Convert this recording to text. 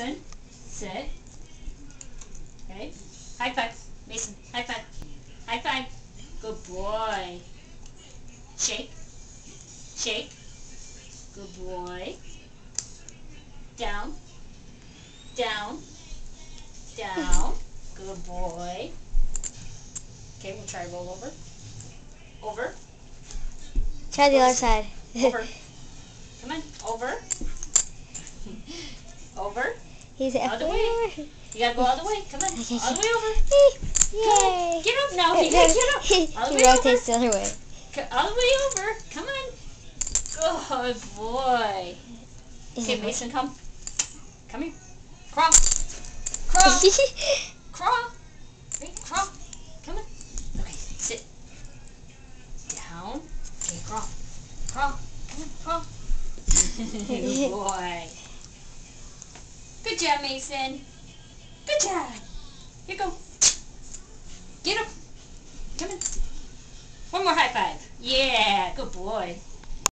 Mason, sit. Okay. High five. Mason, high five. High five. Good boy. Shake. Shake. Good boy. Down. Down. Down. Good boy. Okay, we'll try roll over. Over. Try the other side. Over. Come on. Over. Over. He's all the way. You gotta go all the way. Come on. Okay. All the way over. Yay! Get up now. You gotta get up. All the He way over. rotates the other way. All the way over. Come on. Good boy. Okay, Mason, come. Come here. Crawl. Crawl. Crawl. Right, crawl. Come on. Okay, sit. Down. Okay, crawl. Crawl. Come on, crawl. Good boy. Good job, Mason. Good job. Here you go. Get up. Come on. One more high five. Yeah, good boy.